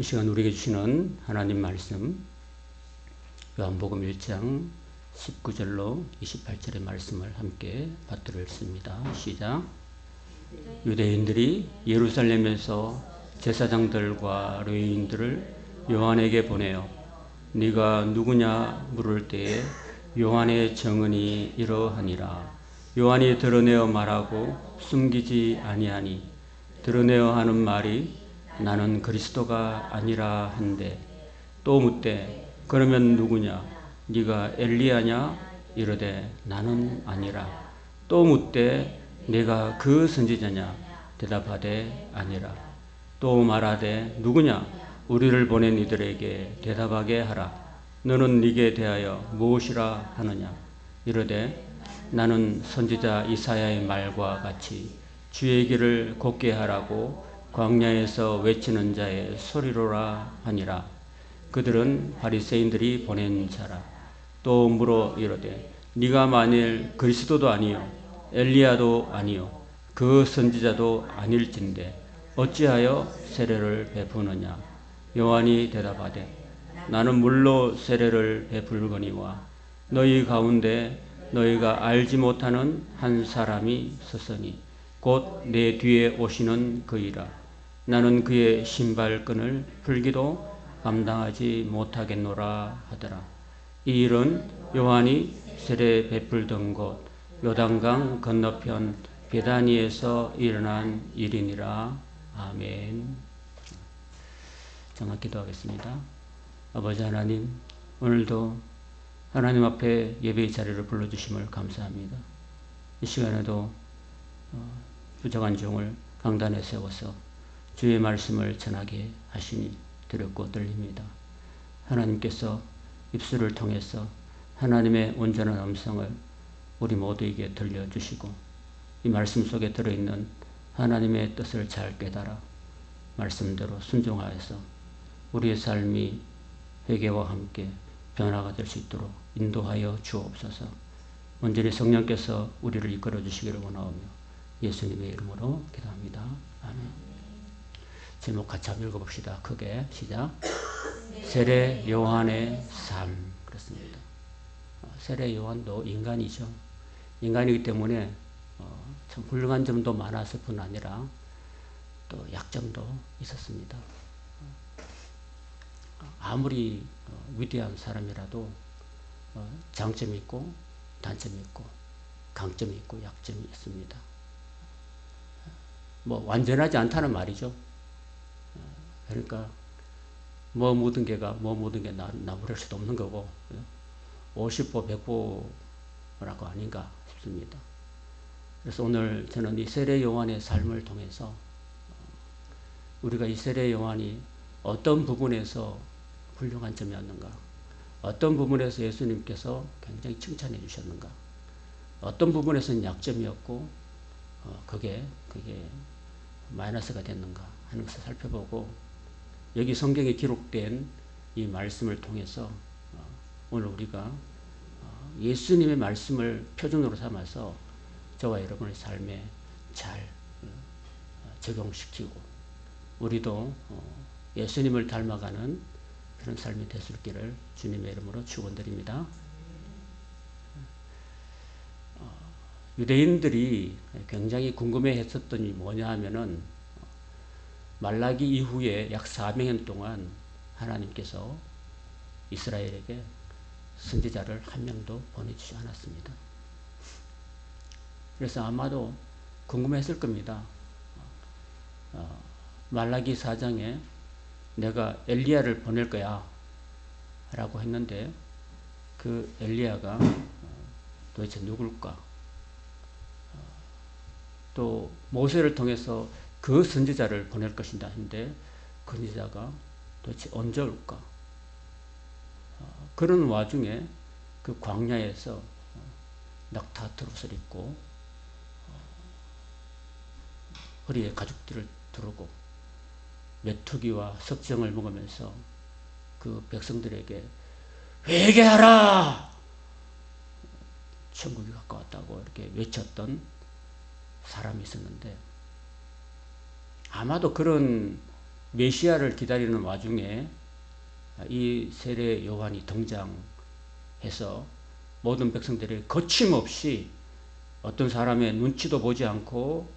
이 시간 우리에게 주시는 하나님 말씀 요한복음 1장 19절로 28절의 말씀을 함께 받들었습니다. 시작. 유대인들이 예루살렘에서 제사장들과 레위인들을 요한에게 보내어 네가 누구냐 물을 때에 요한의 증언이 이러하니라. 요한이 드러내어 말하고 숨기지 아니하니 드러내어 하는 말이 나는 그리스도가 아니라 한데 또 묻되 그러면 누구냐 네가 엘리야냐 이르되 나는 아니라 또 묻되 내가 그 선지자냐 대답하되 아니라 또 말하되 누구냐 우리를 보낸 이들에게 대답하게 하라. 너는 네게 대하여 무엇이라 하느냐 이르되 나는 선지자 이사야의 말과 같이 주의 길을 곧게 하라고 광야에서 외치는 자의 소리로라 하니라. 그들은 바리새인들이 보낸 자라. 또 물어 이르되 네가 만일 그리스도도 아니요 엘리야도 아니요 그 선지자도 아닐진대 어찌하여 세례를 베푸느냐. 요한이 대답하되 나는 물로 세례를 베풀거니와 너희 가운데 너희가 알지 못하는 한 사람이 서서니 곧 내 뒤에 오시는 그이라. 나는 그의 신발끈을 풀기도 감당하지 못하겠노라 하더라. 이 일은 요한이 세례 베풀던 곳 요단강 건너편 베다니에서 일어난 일이니라. 아멘. 정말 기도하겠습니다. 아버지 하나님, 오늘도 하나님 앞에 예배의 자리를 불러주심을 감사합니다. 이 시간에도 부족한 종을 강단에 세워서 주의 말씀을 전하게 하시니 두렵고 떨립니다. 하나님께서 입술을 통해서 하나님의 온전한 음성을 우리 모두에게 들려주시고 이 말씀 속에 들어있는 하나님의 뜻을 잘 깨달아 말씀대로 순종하여서 우리의 삶이 회개와 함께 변화가 될 수 있도록 인도하여 주옵소서. 온전히 성령께서 우리를 이끌어 주시기를 원하오며 예수님의 이름으로 기도합니다. 아멘. 제목 같이 한번 읽어봅시다. 크게 시작. 세례 요한의 삶. 그렇습니다. 세례 요한도 인간이죠. 인간이기 때문에 참 훌륭한 점도 많았을 뿐 아니라 또 약점도 있었습니다. 아무리 위대한 사람이라도 장점이 있고 단점이 있고 강점이 있고 약점이 있습니다. 뭐 완전하지 않다는 말이죠. 그러니까 뭐 모든 게가 뭐 모든 게 나무랄 수도 없는 거고 50보 100보라고 아닌가 싶습니다. 그래서 오늘 저는 이 세례 요한의 삶을 통해서 우리가 이 세례 요한이 어떤 부분에서 훌륭한 점이었는가, 어떤 부분에서 예수님께서 굉장히 칭찬해 주셨는가, 어떤 부분에서는 약점이었고 그게 마이너스가 됐는가 하는 것을 살펴보고 여기 성경에 기록된 이 말씀을 통해서 오늘 우리가 예수님의 말씀을 표준으로 삼아서 저와 여러분의 삶에 잘 적용시키고 우리도 예수님을 닮아가는 그런 삶이 될 수 있기를 주님의 이름으로 축원드립니다. 유대인들이 굉장히 궁금해했었던 이 뭐냐 하면은 말라기 이후에 약 400년 동안 하나님께서 이스라엘에게 선지자를 한 명도 보내주지 않았습니다. 그래서 아마도 궁금했을 겁니다. 말라기 4장에 내가 엘리야를 보낼 거야 라고 했는데 그 엘리야가 도대체 누굴까? 또 모세를 통해서 그 선지자를 보낼 것이다 했는데 그 선지자가 도대체 언제 올까? 그런 와중에 그 광야에서 낙타트롯을 입고 허리에 가죽띠를 두르고 메뚜기와 석정을 먹으면서 그 백성들에게 회개하라! 천국이 가까웠다고 이렇게 외쳤던 사람이 있었는데 아마도 그런 메시아를 기다리는 와중에 이 세례 요한이 등장해서 모든 백성들이 거침없이 어떤 사람의 눈치도 보지 않고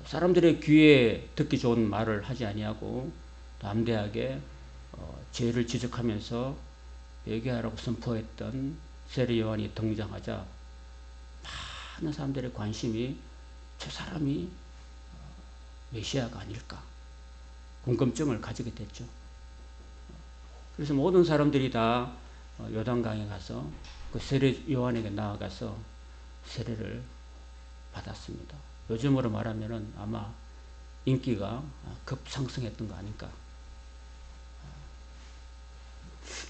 사람들의 귀에 듣기 좋은 말을 하지 아니하고 담대하게 죄를 지적하면서 회개하라고 선포했던 세례 요한이 등장하자 많은 사람들의 관심이 저 사람이 메시아가 아닐까 궁금증을 가지게 됐죠. 그래서 모든 사람들이 다 요단강에 가서 그 세례 요한에게 나아가서 세례를 받았습니다. 요즘으로 말하면은 아마 인기가 급상승했던 거 아닐까.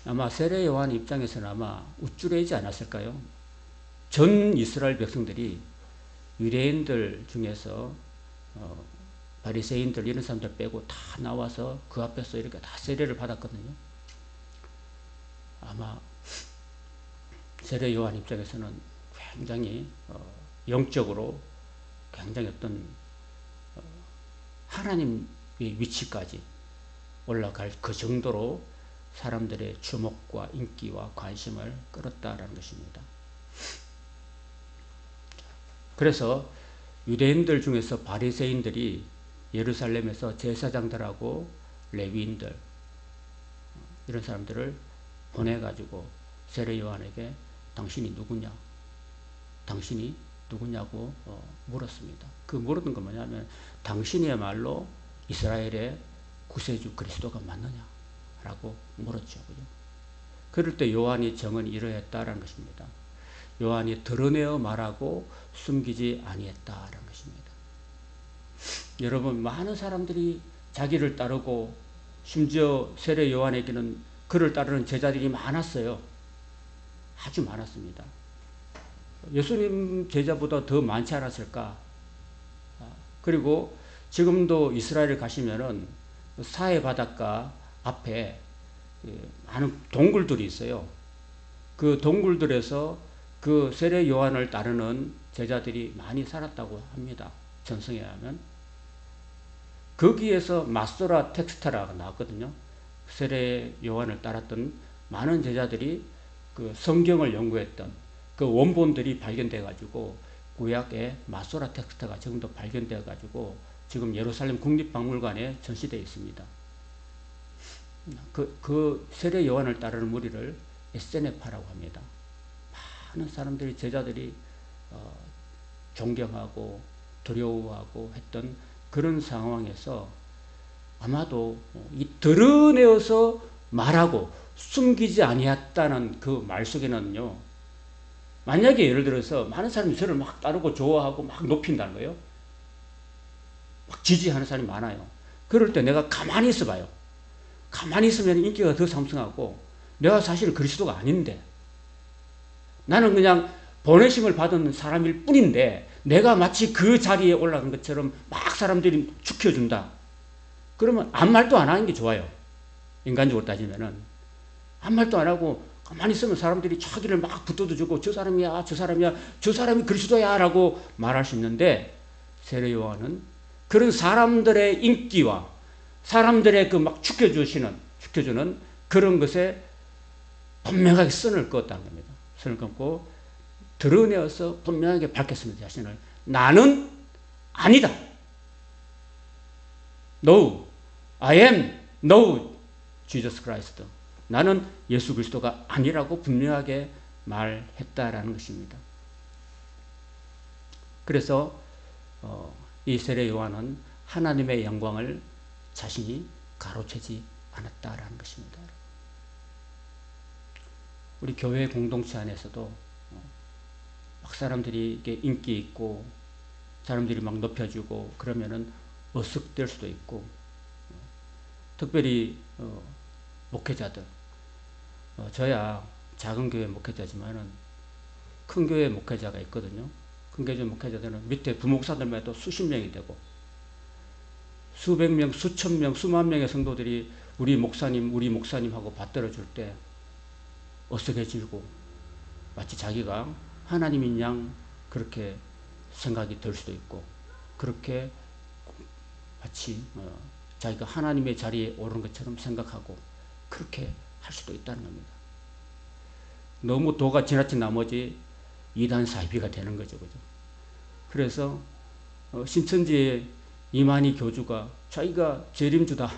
아마 세례 요한 입장에서는 아마 우쭐해지지 않았을까요? 전 이스라엘 백성들이 유대인들 중에서 바리새인들 이런 사람들 빼고 다 나와서 그 앞에서 이렇게 다 세례를 받았거든요. 아마 세례 요한 입장에서는 굉장히 영적으로 굉장히 어떤 하나님의 위치까지 올라갈 그 정도로 사람들의 주목과 인기와 관심을 끌었다라는 것입니다. 그래서 유대인들 중에서 바리새인들이 예루살렘에서 제사장들하고 레위인들 이런 사람들을 보내가지고 세례 요한에게 당신이 누구냐? 당신이 누구냐고 물었습니다. 그 물었던 건 뭐냐면 당신이야말로 이스라엘의 구세주 그리스도가 맞느냐? 라고 물었죠. 그죠? 그럴 때 요한이 정은 이러했다라는 것입니다. 요한이 드러내어 말하고 숨기지 아니했다라는 것입니다. 여러분, 많은 사람들이 자기를 따르고 심지어 세례 요한에게는 그를 따르는 제자들이 많았어요. 아주 많았습니다. 예수님 제자보다 더 많지 않았을까? 그리고 지금도 이스라엘 가시면은 사해 바닷가 앞에 많은 동굴들이 있어요. 그 동굴들에서 그 세례 요한을 따르는 제자들이 많이 살았다고 합니다. 전승에 하면. 거기에서 마소라 텍스타라가 나왔거든요. 세례 요한을 따랐던 많은 제자들이 그 성경을 연구했던 그 원본들이 발견돼 가지고 구약의 마소라 텍스트가 지금도 발견되어 가지고 지금 예루살렘 국립박물관에 전시되어 있습니다. 그 세례 요한을 따르는 무리를 에세네파라고 합니다. 많은 사람들이 제자들이 존경하고 두려워하고 했던 그런 상황에서 아마도 이 드러내어서 말하고 숨기지 아니했다는 그 말 속에는요, 만약에 예를 들어서 많은 사람이 저를 막 따르고 좋아하고 막 높인다는 거예요. 막 지지하는 사람이 많아요. 그럴 때 내가 가만히 있어 봐요. 가만히 있으면 인기가 더 상승하고 내가 사실 그리스도가 아닌데 나는 그냥 보내심을 받은 사람일 뿐인데 내가 마치 그 자리에 올라간 것처럼 막 사람들이 죽여준다. 그러면 아무 말도 안 하는 게 좋아요. 인간적으로 따지면은 아무 말도 안 하고 가만히 있으면 사람들이 자기를 막 붙어주고 저 사람이야 저 사람이야 저 사람이 그리스도야 라고 말할 수 있는데 세례 요한은 그런 사람들의 인기와 사람들의 그 막 죽여주는 그런 것에 분명하게 선을 그었다는 겁니다. 선을 그었고 드러내어서 분명하게 밝혔습니다. 자신을. 나는 아니다. No, I am no Jesus Christ. 나는 예수 그리스도가 아니라고 분명하게 말했다라는 것입니다. 그래서 이 세례 요한은 하나님의 영광을 자신이 가로채지 않았다라는 것입니다. 우리 교회 공동체 안에서도 막 사람들이 이렇게 인기 있고 사람들이 막 높여주고 그러면은 어색될 수도 있고 특별히 목회자들 저야 작은 교회 목회자지만은 큰 교회 목회자가 있거든요. 큰 교회 목회자들은 밑에 부목사들만 해도 수십 명이 되고 수백 명, 수천 명, 수만 명의 성도들이 우리 목사님하고 받들어 줄 때 어색해지고 마치 자기가 하나님인 양 그렇게 생각이 들 수도 있고 그렇게 마치 자기가 하나님의 자리에 오른 것처럼 생각하고 그렇게 할 수도 있다는 겁니다. 너무 도가 지나친 나머지 이단 사이비가 되는 거죠. 그죠? 그래서 신천지의 이만희 교주가 자기가 재림주다,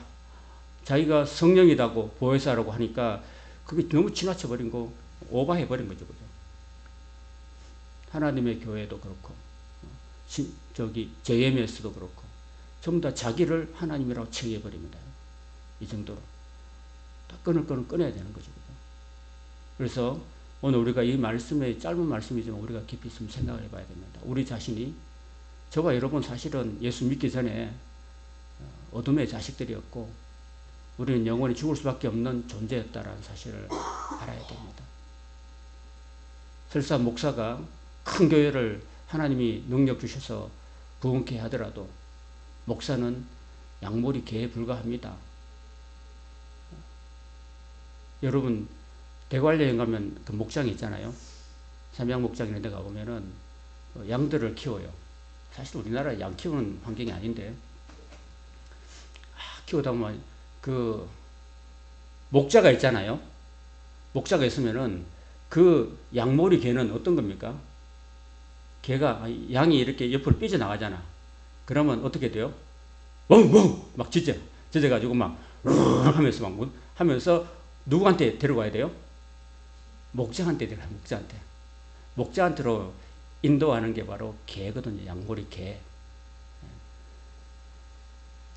자기가 성령이다고 보혜사라고 하니까 그게 너무 지나쳐버린 거, 오버해버린 거죠. 그죠? 하나님의 교회도 그렇고, JMS도 그렇고, 전부 다 자기를 하나님이라고 칭해버립니다. 이 정도로. 다 끊을 거는 끊어야 되는 거죠. 그죠? 그래서 오늘 우리가 이 말씀에, 짧은 말씀이지만 우리가 깊이 있으면 생각을 해봐야 됩니다. 우리 자신이, 저와 여러분 사실은 예수 믿기 전에 어둠의 자식들이었고, 우리는 영원히 죽을 수밖에 없는 존재였다라는 사실을 알아야 됩니다. 설사 목사가 큰 교회를 하나님이 능력 주셔서 부흥케 하더라도 목사는 양모리 개에 불과합니다. 여러분 대관령에 가면 그 목장이 있잖아요. 삼양 목장 이런 데 가보면은 양들을 키워요. 사실 우리나라 양 키우는 환경이 아닌데, 키우다 보면 그 목자가 있잖아요. 목자가 있으면은 그 양모리 개는 어떤 겁니까? 개가, 양이 이렇게 옆으로 삐져나가잖아. 그러면 어떻게 돼요? 멍멍 막 짖어가지고 막 하면서 막 하면서 누구한테 데려가야 돼요? 목자한테 데려가요. 목자한테. 목자한테로 인도하는 게 바로 개거든요. 양모리 개.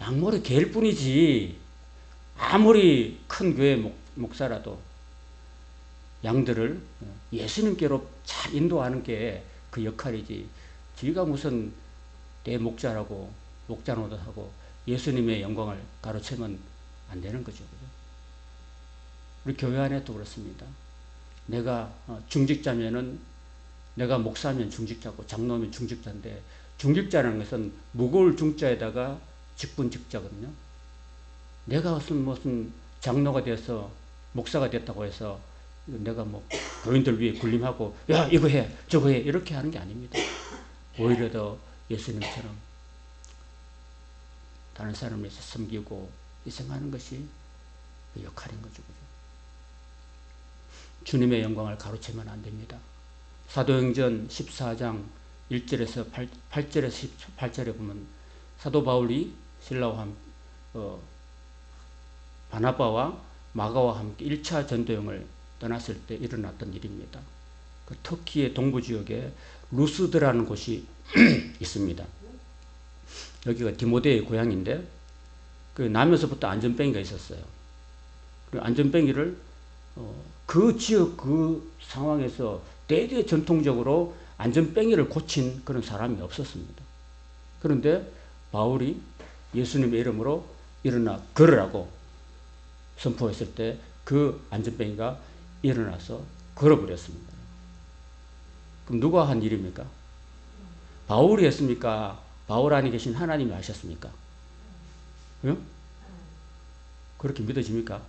양모리 개일 뿐이지, 아무리 큰 교회 목사라도 양들을 예수님께로 잘 인도하는 게 그 역할이지, 지가 무슨 대목자라고 목자 노릇하고 예수님의 영광을 가로채면 안 되는 거죠. 우리 교회 안에도 그렇습니다. 내가 중직자면은, 내가 목사면 중직자고 장로면 중직자인데, 중직자라는 것은 무거울 중자에다가 직분 직자거든요. 내가 무슨 장로가 돼서 목사가 됐다고 해서 내가 뭐 교인들 위해 군림하고 야 이거 해 저거 해 이렇게 하는 게 아닙니다. 오히려 더 예수님처럼 다른 사람을 위해서 섬기고 희생하는 것이 그 역할인 거죠. 그죠? 주님의 영광을 가로채면 안 됩니다. 사도행전 14장 1절에서 8절에서 18절에 보면 사도 바울이 실라와 바나바와 마가와 함께 1차 전도여행을 떠났을 때 일어났던 일입니다. 그 터키의 동부 지역에 루스드라는 곳이 있습니다. 여기가 디모데의 고향인데, 그 나면서부터 안전뱅이가 있었어요. 그 안전뱅이를 그 지역 그 상황에서 대대 전통적으로 안전뱅이를 고친 그런 사람이 없었습니다. 그런데 바울이 예수님의 이름으로 일어나 걸으라고 선포했을 때 그 안전뱅이가 일어나서 걸어버렸습니다. 그럼 누가 한 일입니까? 바울이 했습니까? 바울 안에 계신 하나님이 하셨습니까? 응? 그렇게 믿어집니까?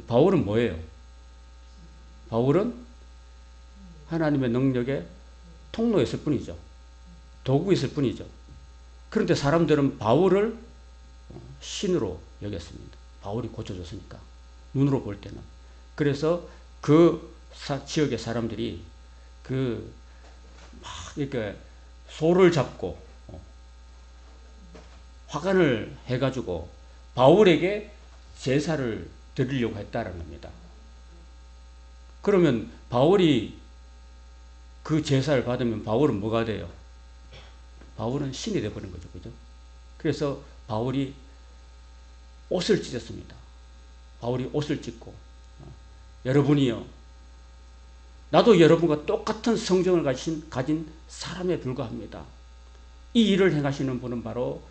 바울은 뭐예요? 바울은 하나님의 능력의 통로였을 뿐이죠. 도구였을 뿐이죠. 그런데 사람들은 바울을 신으로 여겼습니다. 바울이 고쳐줬으니까, 눈으로 볼 때는. 그래서 그 지역의 사람들이 막 이렇게 소를 잡고 화관을 해가지고 바울에게 제사를 드리려고 했다는 겁니다. 그러면 바울이 그 제사를 받으면 바울은 뭐가 돼요? 바울은 신이 되어버린 거죠. 그죠? 그래서 바울이 옷을 찢었습니다. 바울이 옷을 찢고, 여러분이요, 나도 여러분과 똑같은 성정을 가진 사람에 불과합니다. 이 일을 행하시는 분은 바로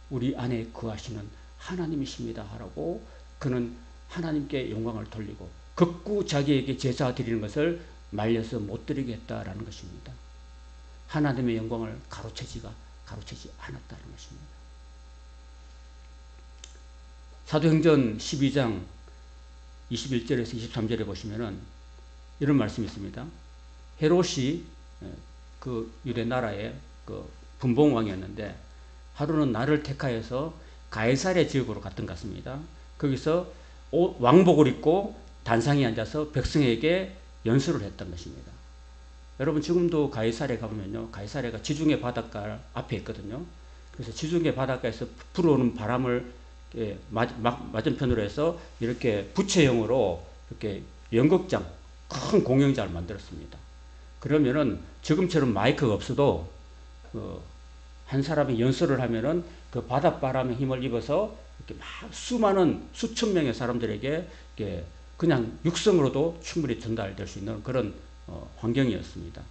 우리 안에 거하시는 하나님이십니다 하라고, 그는 하나님께 영광을 돌리고 극구 자기에게 제사 드리는 것을 말려서 못 드리게 했다라는 것입니다. 하나님의 영광을 가로채지 않았다는 것입니다. 사도행전 12장 21절에서 23절에 보시면은 이런 말씀이 있습니다. 헤롯이 그 유대 나라의 그 분봉왕이었는데, 하루는 날을 택하여서 가이사랴 지역으로 갔던 것 같습니다. 거기서 왕복을 입고 단상에 앉아서 백성에게 연설을 했던 것입니다. 여러분 지금도 가이사랴 가보면요, 가이사랴가 지중해 바닷가 앞에 있거든요. 그래서 지중해 바닷가에서 불어오는 바람을 맞은편으로 해서 이렇게 부채형으로 이렇게 연극장, 큰 공연장을 만들었습니다. 그러면은 지금처럼 마이크가 없어도 한 사람이 연설을 하면은 그 바닷바람의 힘을 입어서 이렇게 막 수많은 수천 명의 사람들에게 그냥 육성으로도 충분히 전달될 수 있는 그런 환경이었습니다.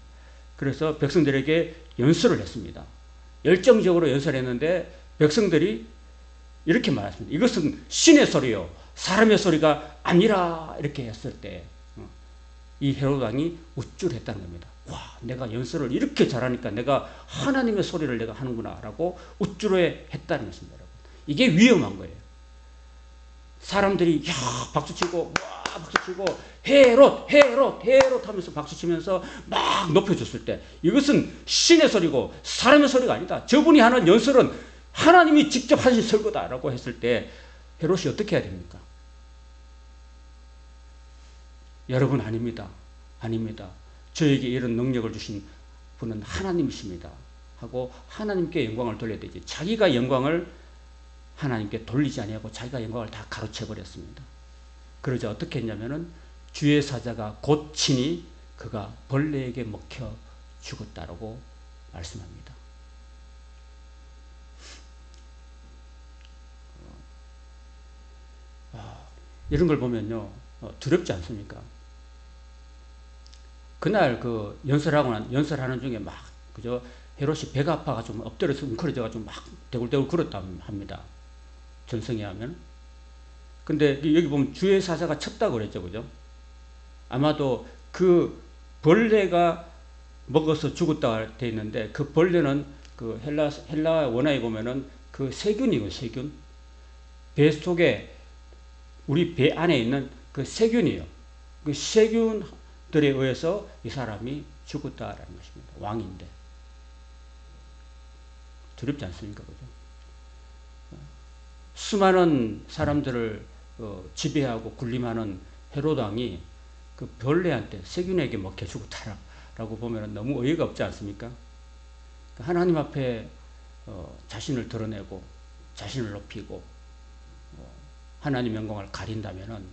그래서 백성들에게 연설을 했습니다. 열정적으로 연설했는데 백성들이 이렇게 말했습니다. 이것은 신의 소리요, 사람의 소리가 아니라 이렇게 했을 때 이 헤롯 왕이 우쭐했다는 겁니다. 와, 내가 연설을 이렇게 잘하니까 내가 하나님의 소리를 내가 하는구나 라고 우쭐해 했다는 것입니다. 여러분. 이게 위험한 거예요. 사람들이 야 박수치고 와 박수치고 헤롯 헤롯 헤롯 하면서 박수치면서 막 높여줬을 때 이것은 신의 소리고 사람의 소리가 아니다. 저분이 하는 연설은 하나님이 직접 하신 설거다라고 했을 때 헤롯이 어떻게 해야 됩니까? 여러분 아닙니다. 아닙니다. 저에게 이런 능력을 주신 분은 하나님이십니다. 하고 하나님께 영광을 돌려야 되지. 자기가 영광을 하나님께 돌리지 아니하고 자기가 영광을 다 가로채 버렸습니다. 그러자 어떻게 했냐면은 주의 사자가 곧 치니 그가 벌레에게 먹혀 죽었다라고 말씀합니다. 이런 걸 보면요 두렵지 않습니까? 그날 그 연설하는 중에 막 그저 헤롯이 배가 아파가지고 엎드려서 웅크려져가지고 막 대굴대굴 걸었다 합니다. 전성에 하면. 근데 여기 보면 주의 사자가 쳤다고 그랬죠, 그죠? 아마도 그 벌레가 먹어서 죽었다 돼 있는데 그 벌레는 그 헬라 원어에 보면은 그 세균이고 세균. 배 속에 우리 배 안에 있는 그 세균이에요. 그 세균들에 의해서 이 사람이 죽었다라는 것입니다. 왕인데. 두렵지 않습니까? 그죠? 수많은 사람들을 지배하고 군림하는 헤롯 왕이 그 벌레한테 세균에게 먹혀 죽었다라고 보면 너무 어이가 없지 않습니까? 하나님 앞에 자신을 드러내고 자신을 높이고 하나님 영광을 가린다면은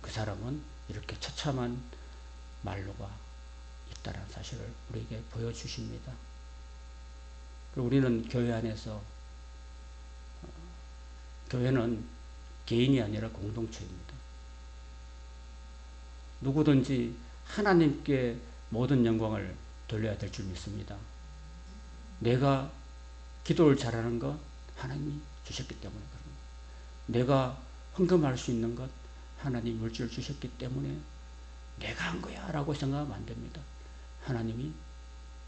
그 사람은 이렇게 처참한 말로가 있다는 사실을 우리에게 보여주십니다. 우리는 교회 안에서 교회는 개인이 아니라 공동체입니다. 누구든지 하나님께 모든 영광을 돌려야 될 줄 믿습니다. 내가 기도를 잘하는 것 하나님이 주셨기 때문에 그런 내가 헌금할 수 있는 것 하나님이 물질을 주셨기 때문에 내가 한 거야 라고 생각하면 안 됩니다. 하나님이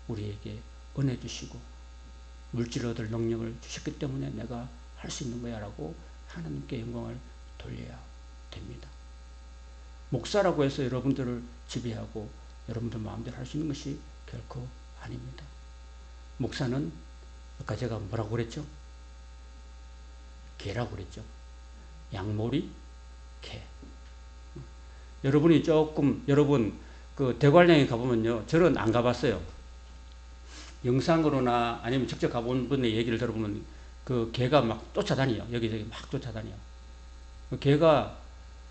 우리에게 은혜 주시고 물질을 얻을 능력을 주셨기 때문에 내가 할 수 있는 거야 라고 하나님께 영광을 돌려야 됩니다. 목사라고 해서 여러분들을 지배하고 여러분들 마음대로 할 수 있는 것이 결코 아닙니다. 목사는 아까 제가 뭐라고 그랬죠? 개라고 그랬죠. 양모리 개. 여러분이 조금 여러분 그 대관령에 가보면요 저는 안 가봤어요. 영상으로나 아니면 직접 가본 분의 얘기를 들어보면 그 개가 막 쫓아다녀요. 여기저기 막 쫓아다녀요. 그 개가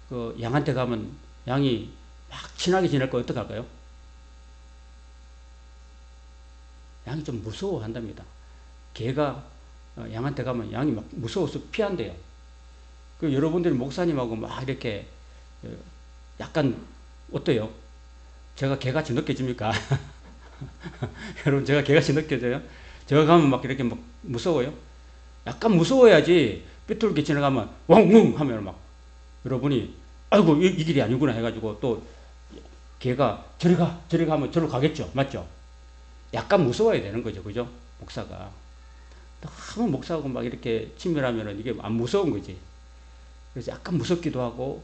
그 양한테 가면 양이 막 친하게 지낼 거 어떡할까요? 양이 좀 무서워한답니다. 개가 양한테 가면 양이 막 무서워서 피한대요. 그 여러분들이 목사님하고 막 이렇게 약간 어때요? 제가 개같이 느껴집니까? 여러분 제가 개같이 느껴져요? 제가 가면 막 이렇게 막 무서워요? 약간 무서워야지 삐뚤게 지나가면 왕웅 하면 막 여러분이 아이고 이 길이 아니구나 해가지고 또 개가 저리 가 하면 저리로 가겠죠. 맞죠? 약간 무서워야 되는 거죠. 그죠? 목사가. 너무 목사하고 막 이렇게 친밀하면 이게 안 무서운 거지. 그래서 약간 무섭기도 하고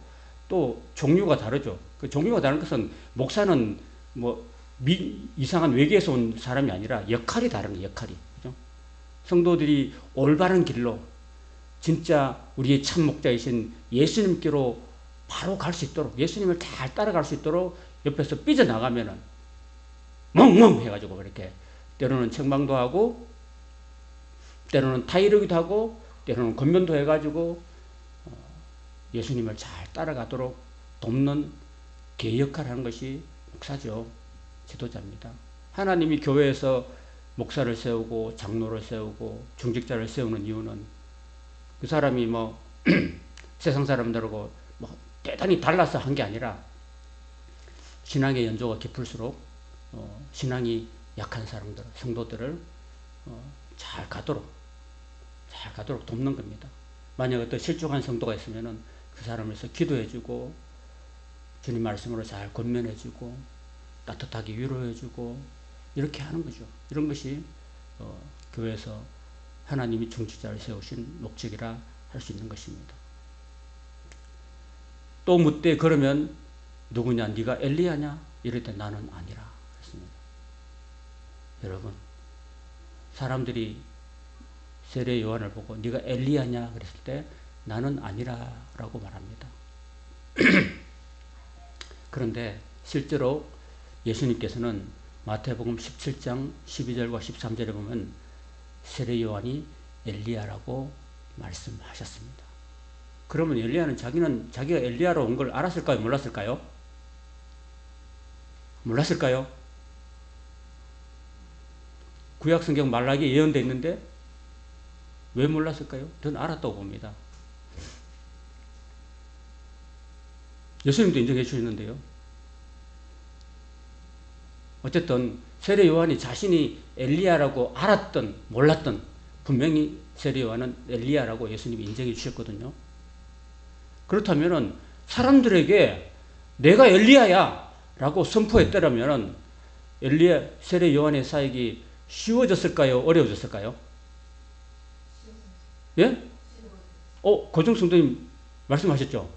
또 종류가 다르죠. 그 종류가 다른 것은 목사는 뭐 이상한 외계에서 온 사람이 아니라 역할이 다른 거예요. 역할이. 그죠? 성도들이 올바른 길로 진짜 우리의 참 목자이신 예수님께로 바로 갈 수 있도록, 예수님을 잘 따라갈 수 있도록 옆에서 삐져나가면은 멍멍 해가지고 그렇게 때로는 책망도 하고 때로는 타이르기도 하고 때로는 권면도 해가지고 예수님을 잘 따라가도록 돕는 개 역할을 하는 것이 목사죠. 지도자입니다. 하나님이 교회에서 목사를 세우고 장로를 세우고 중직자를 세우는 이유는 그 사람이 뭐 세상 사람들하고 뭐 대단히 달라서 한 게 아니라 신앙의 연조가 깊을수록 신앙이 약한 사람들, 성도들을 잘 가도록 돕는 겁니다. 만약 어떤 실족한 성도가 있으면은 그 사람을 위해서 기도해주고 주님 말씀으로 잘 권면해주고 따뜻하게 위로해주고 이렇게 하는 거죠. 이런 것이 교회에서 하나님이 중직자를 세우신 목적이라 할 수 있는 것입니다. 또 묻되 그러면 누구냐? 네가 엘리야냐? 이럴 때 나는 아니라 그랬습니다. 여러분, 사람들이 세례 요한을 보고 네가 엘리야냐? 그랬을 때 나는 아니라라고 말합니다. 그런데 실제로 예수님께서는 마태복음 17장 12절과 13절에 보면 세례 요한이 엘리야라고 말씀하셨습니다. 그러면 엘리야는 자기가 엘리야로 온 걸 알았을까요? 몰랐을까요? 몰랐을까요? 구약 성경 말라기에 예언되어 있는데 왜 몰랐을까요? 저는 알았다고 봅니다. 예수님도 인정해 주셨는데요. 어쨌든 세례 요한이 자신이 엘리야라고 알았던 몰랐던 분명히 세례 요한은 엘리야라고 예수님이 인정해 주셨거든요. 그렇다면 사람들에게 내가 엘리야야 라고 선포했더라면 엘리야 세례 요한의 사역이 쉬워졌을까요? 어려워졌을까요? 예? 고정 성도님 말씀하셨죠?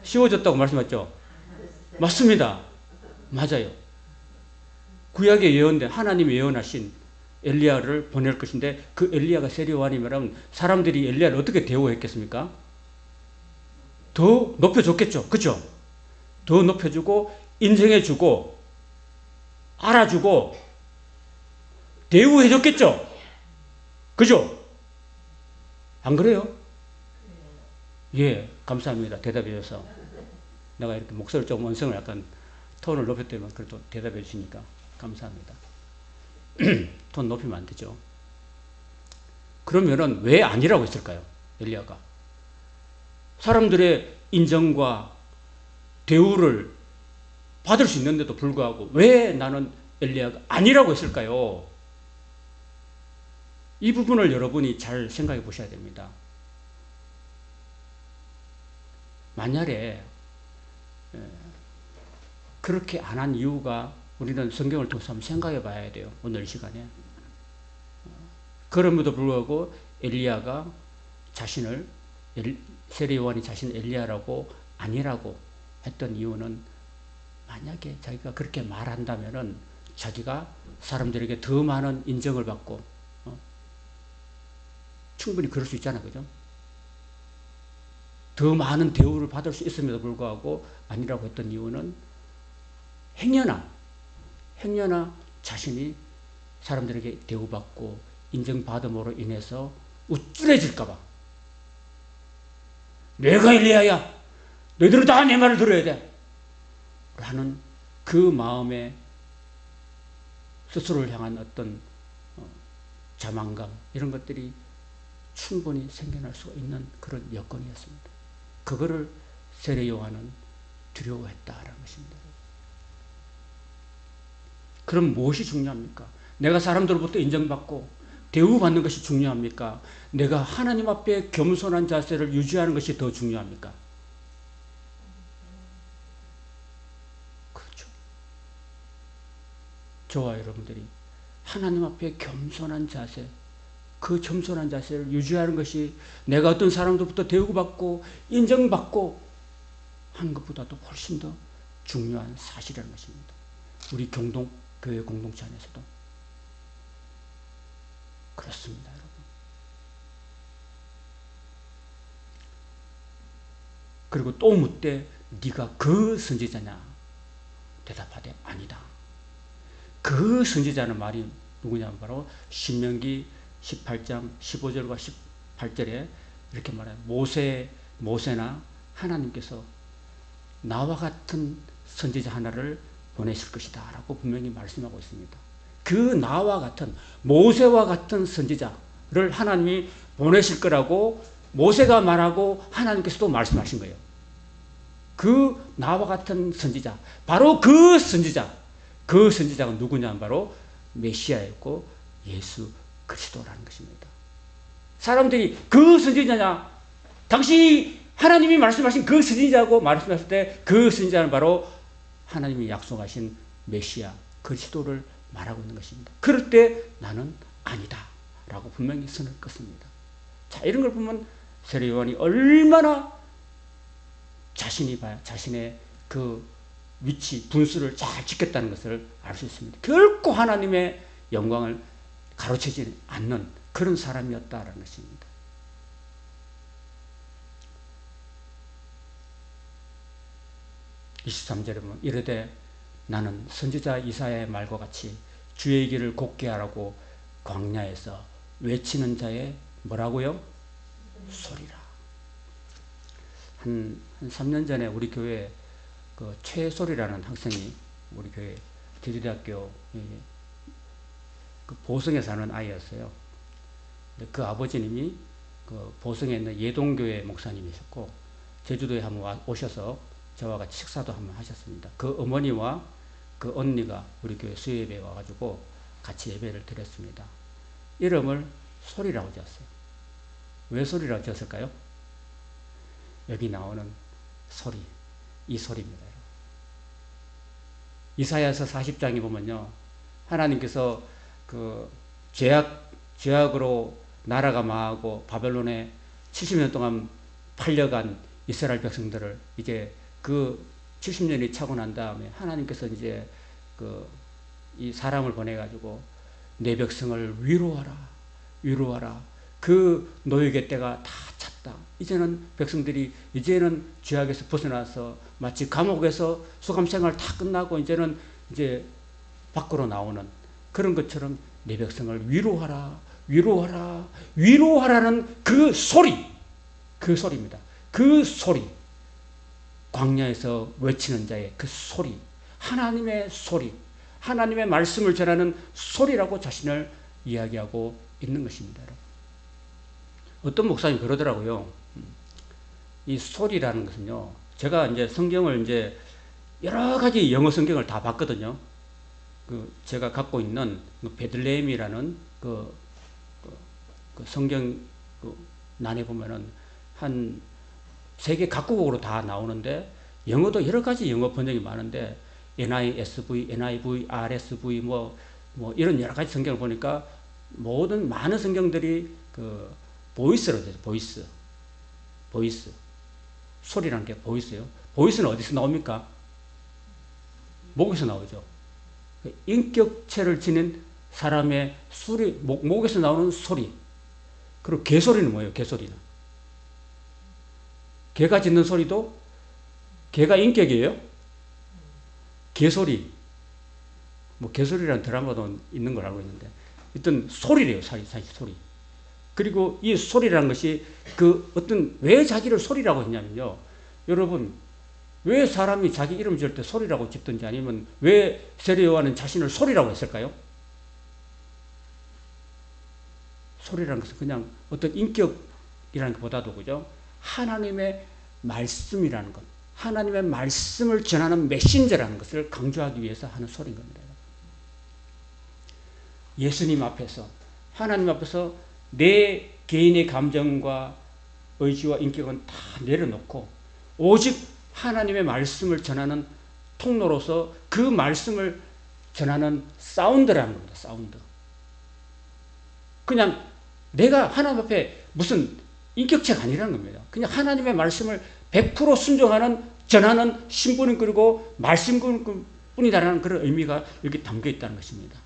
쉬워졌다고 말씀하셨죠? 맞습니다. 맞아요. 구약에 예언된 하나님이 예언하신 엘리야를 보낼 것인데 그 엘리야가 세례 요한이면 사람들이 엘리야를 어떻게 대우했겠습니까? 더 높여줬겠죠. 그죠? 더 높여주고 인정해주고 알아주고 대우해줬겠죠. 그죠? 안 그래요? 예, 감사합니다. 대답해 주셔서. 내가 이렇게 목소리를 조금 언성을 약간 톤을 높였더니 그래도 대답해 주시니까 감사합니다. 톤 높이면 안 되죠. 그러면은 왜 아니라고 했을까요? 엘리야가. 사람들의 인정과 대우를 받을 수 있는데도 불구하고 왜 나는 엘리야가 아니라고 했을까요? 이 부분을 여러분이 잘 생각해 보셔야 됩니다. 만약에 그렇게 안 한 이유가 우리는 성경을 통해서 한번 생각해 봐야 돼요. 오늘 이 시간에. 그럼에도 불구하고 엘리야가 자신을 세례 요한이 자신 엘리야라고 아니라고 했던 이유는 만약에 자기가 그렇게 말한다면은 자기가 사람들에게 더 많은 인정을 받고 충분히 그럴 수 있잖아요. 그죠? 더 많은 대우를 받을 수 있음에도 불구하고 아니라고 했던 이유는 행여나 자신이 사람들에게 대우받고 인정받음으로 인해서 우쭐해질까봐 내가 엘리야야 너희들은 다 내 말을 들어야 돼 라는 그 마음에 스스로를 향한 어떤 자만감 이런 것들이 충분히 생겨날 수가 있는 그런 여건이었습니다. 그거를 세례 요한은 두려워했다라는 것입니다. 그럼 무엇이 중요합니까? 내가 사람들로부터 인정받고 대우받는 것이 중요합니까? 내가 하나님 앞에 겸손한 자세를 유지하는 것이 더 중요합니까? 그렇죠. 저와 여러분들이 하나님 앞에 겸손한 자세, 그 겸손한 자세를 유지하는 것이 내가 어떤 사람들부터 대우받고 인정받고 한 것보다도 훨씬 더 중요한 사실이라는 것입니다. 우리 교회 공동체 안에서도 그렇습니다, 여러분. 그리고 또 묻되 네가 그 선지자냐? 대답하되 아니다. 그 선지자는 말이 누구냐면 바로 신명기 18장 15절과 18절에 이렇게 말해요. 모세나 하나님께서 나와 같은 선지자 하나를 보내실 것이다 라고 분명히 말씀하고 있습니다. 그 나와 같은 모세와 같은 선지자를 하나님이 보내실 거라고 모세가 말하고 하나님께서도 말씀하신 거예요. 그 나와 같은 선지자, 바로 그 선지자가 누구냐면 바로 메시아였고 예수 그리스도라는 것입니다. 사람들이 그 선지자냐, 당신이 하나님이 말씀하신 그 선지자고 말씀했을 때 그 선지자는 바로 하나님이 약속하신 메시아 그리스도를 말하고 있는 것입니다. 그럴 때 나는 아니다 라고 분명히 선을 껐습니다. 자, 이런 걸 보면 세례 요한이 얼마나 자신의 그 위치, 분수를 잘 지켰다는 것을 알 수 있습니다. 결코 하나님의 영광을 가로채지 않는 그런 사람이었다라는 것입니다. (23절에) 보면 이르되 나는 선지자 이사야의 말과 같이 주의 길을 곧게 하라고 광야에서 외치는 자의 뭐라고요? 소리라. 한 3년 전에 우리 교회 그 최소리라는 학생이 우리 교회 제주대학교 그 보성에 사는 아이였어요. 그 아버지님이 그 보성에 있는 예동교회 목사님이셨고 제주도에 한번 오셔서 저와 같이 식사도 한번 하셨습니다. 그 어머니와 그 언니가 우리 교회 수요예배에 와가지고 같이 예배를 드렸습니다. 이름을 소리라고 지었어요. 왜 소리라고 지었을까요? 여기 나오는 소리, 이 소리입니다. 이사야서 40장에 보면요, 하나님께서 그 죄악으로 나라가 망하고 바벨론에 70년 동안 팔려간 이스라엘 백성들을 이제 그 70년이 차고 난 다음에 하나님께서 이제 이 사람을 보내가지고 내 백성을 위로하라. 그 노역의 때가 다 찼다. 이제는 백성들이 이제는 죄악에서 벗어나서 마치 감옥에서 수감생활 다 끝나고 이제는 이제 밖으로 나오는 그런 것처럼 내 백성을 위로하라는 그 소리입니다. 그 소리, 광야에서 외치는 자의 그 소리, 하나님의 소리, 하나님의 말씀을 전하는 소리라고 자신을 이야기하고 있는 것입니다. 어떤 목사님이 그러더라고요. 이 소리라는 것은요, 제가 이제 성경을 이제 여러 가지 영어 성경을 다 봤거든요. 제가 갖고 있는 베들레헴이라는 그 성경 난에 보면은 한 세계 각국어로 다 나오는데 영어도 여러 가지 영어 번역이 많은데 NISV, NIV, RSV 뭐 이런 여러 가지 성경을 보니까 많은 성경들이 보이스로 돼요. 보이스. 소리라는 게 보이스예요. 보이스는 어디서 나옵니까? 목에서 나오죠. 인격체를 지닌 사람의 소리, 목에서 나오는 소리. 그리고 개소리는 뭐예요? 개소리는. 개가 짖는 소리도 개가 인격이에요? 개소리. 개소리라는 드라마도 있는 걸 알고 있는데, 일단 소리래요. 사실 소리. 그리고 이 소리라는 것이 왜 자기를 소리라고 했냐면요. 여러분, 왜 사람이 자기 이름 지을 때 소리라고 짓든지 아니면 왜 세례 요한은 자신을 소리라고 했을까요? 소리라는 것은 그냥 어떤 인격이라는 것보다도 그죠? 하나님의 말씀이라는 것, 하나님의 말씀을 전하는 메신저라는 것을 강조하기 위해서 하는 소리인 겁니다. 예수님 앞에서, 하나님 앞에서 내 개인의 감정과 의지와 인격은 다 내려놓고 오직 하나님의 말씀을 전하는 통로로서 그 말씀을 전하는 사운드라는 겁니다. 사운드. 그냥 내가 하나님 앞에 무슨 인격체가 아니라는 겁니다. 그냥 하나님의 말씀을 100% 순종하는 전하는 신분인 그리고 말씀뿐이다라는 그런 의미가 여기 담겨 있다는 것입니다.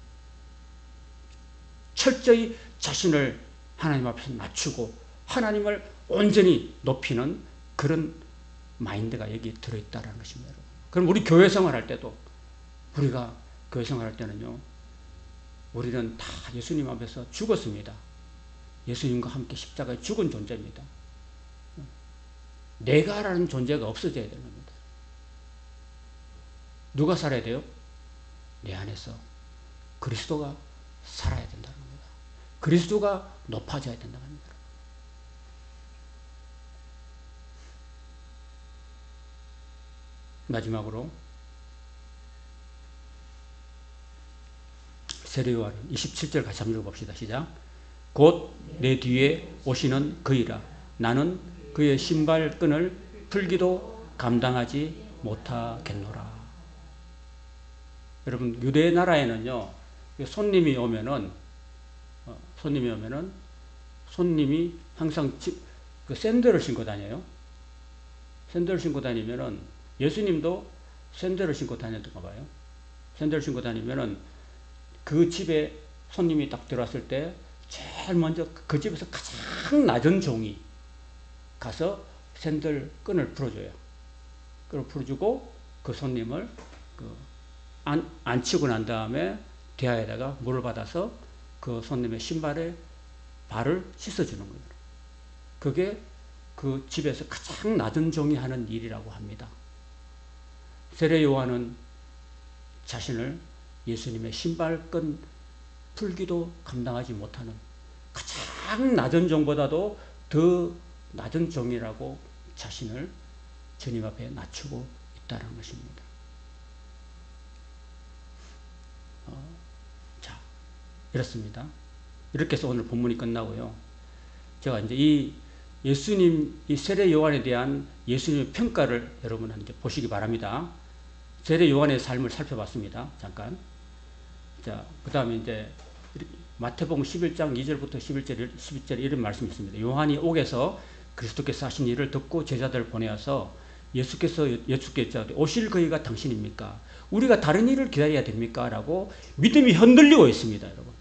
철저히 자신을 하나님 앞에서 낮추고 하나님을 온전히 높이는 그런 마인드가 여기 들어있다는 것입니다. 여러분. 그럼 우리 교회 생활할 때도, 우리가 교회 생활할 때는요, 우리는 다 예수님 앞에서 죽었습니다. 예수님과 함께 십자가에 죽은 존재입니다. 내가라는 존재가 없어져야 되는 겁니다. 누가 살아야 돼요? 내 안에서 그리스도가 살아야 된다는 겁니다. 그리스도가 높아져야 된다는 겁니다. 마지막으로 세례요한은 27절 같이 한번 읽어봅시다. 시작. 곧 내 뒤에 오시는 그이라. 나는 그의 신발끈을 풀기도 감당하지 못하겠노라. 여러분, 유대 나라에는요, 손님이 오면은 손님이 항상 그 샌들을 신고 다녀요. 샌들을 신고 다니면은, 예수님도 샌들을 신고 다녔던가 봐요. 샌들을 신고 다니면은 그 집에 손님이 딱 들어왔을 때 제일 먼저 그 집에서 가장 낮은 종이 가서 샌들 끈을 풀어줘요. 끈을 풀어주고 그 손님을 앉히고 난 다음에 대야에다가 물을 받아서 그 손님의 신발에 발을 씻어주는 거예요. 그게 그 집에서 가장 낮은 종이 하는 일이라고 합니다. 세례 요한은 자신을 예수님의 신발끈 풀기도 감당하지 못하는 가장 낮은 종보다도 더 낮은 종이라고 자신을 주님 앞에 낮추고 있다는 것입니다. 자, 이렇습니다. 이렇게 해서 오늘 본문이 끝나고요. 제가 이제 이 세례 요한에 대한 예수님의 평가를 여러분한테 보시기 바랍니다. 세례 요한의 삶을 살펴봤습니다. 잠깐. 자, 그 다음에 이제 마태복음 11장 2절부터 11절 이런 말씀이 있습니다. 요한이 옥에서 그리스도께서 하신 일을 듣고 제자들을 보내어서 예수께서 오실 그이가 당신입니까? 우리가 다른 일을 기다려야 됩니까? 라고 믿음이 흔들리고 있습니다. 여러분.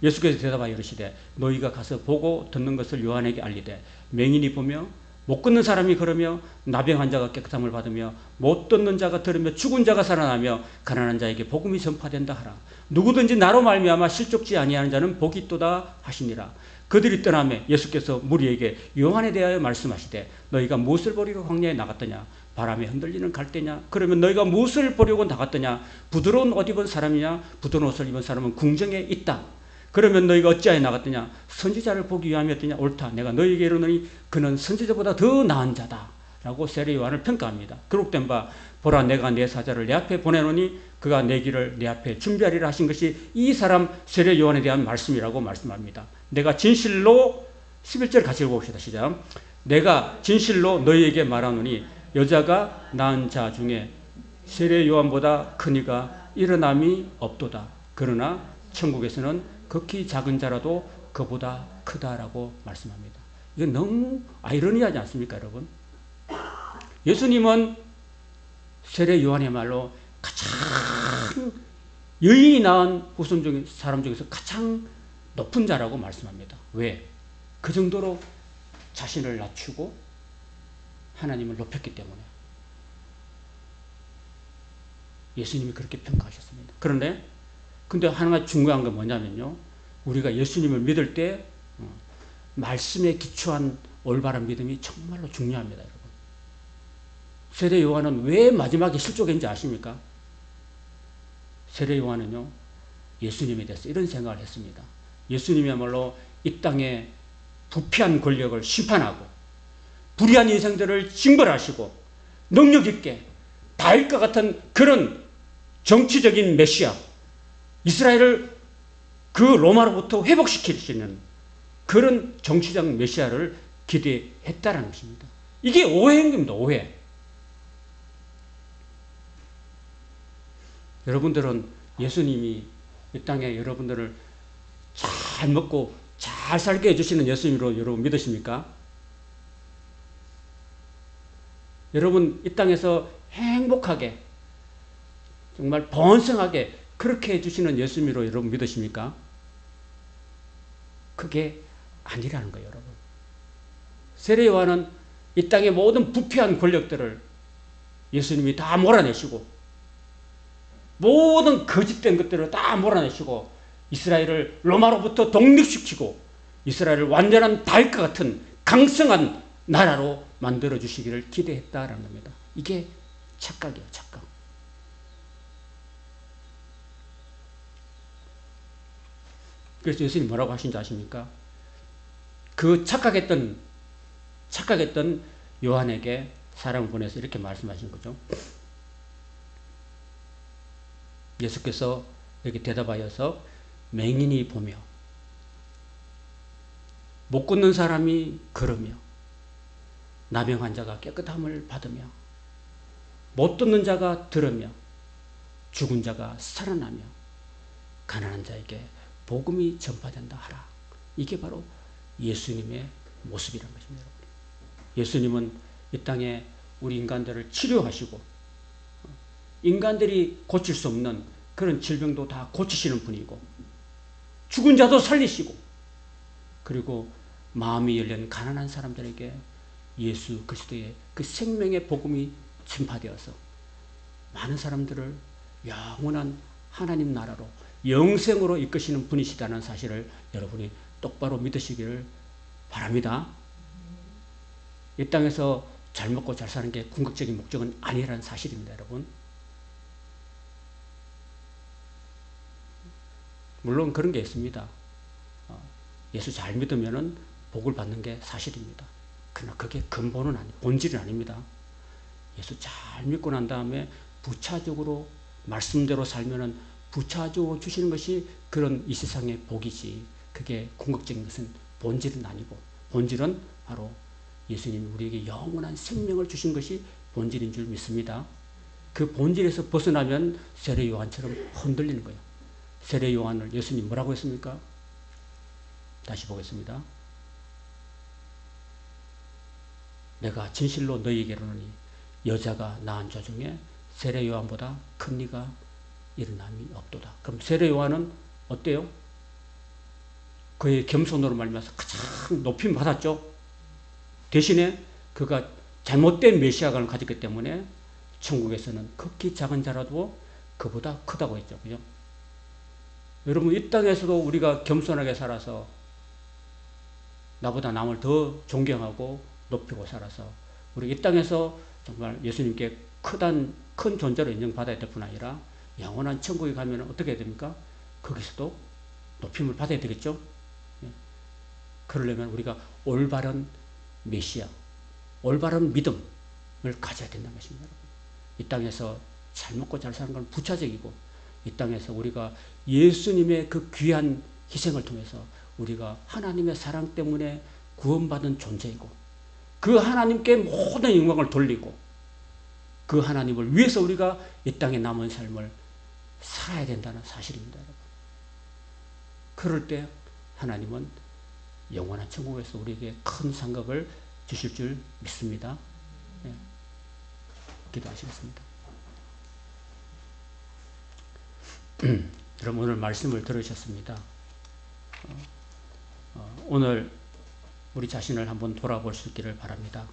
예수께서 대답하여 이르시되 너희가 가서 보고 듣는 것을 요한에게 알리되 맹인이 보며 못 걷는 사람이 걸으며 나병 환자가 깨끗함을 받으며 못 듣는 자가 들으며 죽은 자가 살아나며 가난한 자에게 복음이 전파된다 하라. 누구든지 나로 말미암아 실족지 아니하는 자는 복이 있도다 하시니라. 그들이 떠나매 예수께서 무리에게 요한에 대하여 말씀하시되 너희가 무엇을 보리고 광야에 나갔더냐? 바람에 흔들리는 갈대냐? 그러면 너희가 무엇을 보려고 나갔더냐? 부드러운 옷 입은 사람이냐? 부드러운 옷을 입은 사람은 궁정에 있다. 그러면 너희가 어찌하여 나갔더냐? 선지자를 보기 위함이었더냐? 옳다. 내가 너희에게 이르노니 그는 선지자보다 더 나은 자다. 라고 세례 요한을 평가합니다. 기록된 바 보라 내가 내 사자를 내 앞에 보내노니 그가 내 길을 내 앞에 준비하리라 하신 것이 이 사람 세례 요한에 대한 말씀이라고 말씀합니다. 내가 진실로 11절 같이 읽어봅시다. 시작. 내가 진실로 너희에게 말하노니 여자가 낳은 자 중에 세례 요한보다 큰 이가 일어남이 없도다. 그러나 천국에서는 극히 작은 자라도 그보다 크다라고 말씀합니다. 이건 너무 아이러니하지 않습니까, 여러분? 예수님은 세례 요한이야말로 가장 여인이 낳은 후손 중에 사람 중에서 가장 높은 자라고 말씀합니다. 왜? 그 정도로 자신을 낮추고 하나님을 높였기 때문에. 예수님이 그렇게 평가하셨습니다. 근데 하나 중요한 건 뭐냐면요. 우리가 예수님을 믿을 때 말씀에 기초한 올바른 믿음이 정말로 중요합니다. 여러분. 세례 요한은 왜 마지막에 실족했는지 아십니까? 세례 요한은요. 예수님에 대해서 이런 생각을 했습니다. 예수님이야말로 이 땅에 부패한 권력을 심판하고 불의한 인생들을 징벌하시고 능력 있게 다윗과 같은 그런 정치적인 메시아 이스라엘을 그 로마로부터 회복시킬 수 있는 그런 정치적 메시아를 기대했다는 것입니다. 이게 오해인 겁니다. 오해. 여러분들은 예수님이 이 땅에 여러분들을 잘 먹고 잘 살게 해주시는 예수님으로 여러분 믿으십니까? 여러분 이 땅에서 행복하게 정말 번성하게 그렇게 해주시는 예수님으로 여러분 믿으십니까? 그게 아니라는 거예요, 여러분. 세례 요한은 이 땅의 모든 부패한 권력들을 예수님이 다 몰아내시고 모든 거짓된 것들을 다 몰아내시고 이스라엘을 로마로부터 독립시키고 이스라엘을 완전한 달과 같은 강성한 나라로 만들어 주시기를 기대했다라는 겁니다. 이게 착각이에요. 착각. 그래서 예수님이 뭐라고 하신지 아십니까? 그 착각했던 요한에게 사람을 보내서 이렇게 말씀하신 거죠. 예수께서 이렇게 대답하여서 맹인이 보며 못 걷는 사람이 걸으며 나병 환자가 깨끗함을 받으며 못 듣는 자가 들으며 죽은 자가 살아나며 가난한 자에게 복음이 전파된다 하라. 이게 바로 예수님의 모습이란 것입니다. 예수님은 이 땅에 우리 인간들을 치료하시고 인간들이 고칠 수 없는 그런 질병도 다 고치시는 분이고 죽은 자도 살리시고 그리고 마음이 열린 가난한 사람들에게 예수 그리스도의 그 생명의 복음이 전파되어서 많은 사람들을 영원한 하나님 나라로 영생으로 이끄시는 분이시다는 사실을 여러분이 똑바로 믿으시기를 바랍니다. 이 땅에서 잘 먹고 잘 사는 게 궁극적인 목적은 아니라는 사실입니다, 여러분. 물론 그런 게 있습니다. 예수 잘 믿으면은 복을 받는 게 사실입니다. 그러나 그게 근본은 본질은 아닙니다. 예수 잘 믿고 난 다음에 부차적으로 말씀대로 살면은 부차적으로 주시는 것이 그런 이 세상의 복이지, 그게 궁극적인 것은 본질은 아니고, 본질은 바로 예수님이 우리에게 영원한 생명을 주신 것이 본질인 줄 믿습니다. 그 본질에서 벗어나면 세례 요한처럼 흔들리는 거예요. 세례 요한을 예수님 뭐라고 했습니까? 다시 보겠습니다. 내가 진실로 너희에게 이르노니 여자가 낳은 자 중에 세례 요한보다 큰 이가 일어남이 없도다. 그럼 세례 요한은 어때요? 그의 겸손으로 말미암아서 가장 높임 받았죠. 대신에 그가 잘못된 메시아관을 가졌기 때문에 천국에서는 극히 작은 자라도 그보다 크다고 했죠. 그죠? 여러분, 이 땅에서도 우리가 겸손하게 살아서 나보다 남을 더 존경하고 높이고 살아서 우리 이 땅에서 정말 예수님께 큰 존재로 인정받아야 될 뿐 아니라 영원한 천국에 가면 어떻게 해야 됩니까? 거기서도 높임을 받아야 되겠죠? 그러려면 우리가 올바른 메시아, 올바른 믿음을 가져야 된다는 것입니다. 이 땅에서 잘 먹고 잘 사는 건 부차적이고 이 땅에서 우리가 예수님의 그 귀한 희생을 통해서 우리가 하나님의 사랑 때문에 구원받은 존재이고 그 하나님께 모든 영광을 돌리고 그 하나님을 위해서 우리가 이 땅에 남은 삶을 살아야 된다는 사실입니다. 여러분. 그럴 때 하나님은 영원한 천국에서 우리에게 큰 상급을 주실 줄 믿습니다. 네. 기도하시겠습니다. 여러분, 오늘 말씀을 들으셨습니다. 오늘 우리 자신을 한번 돌아볼 수 있기를 바랍니다.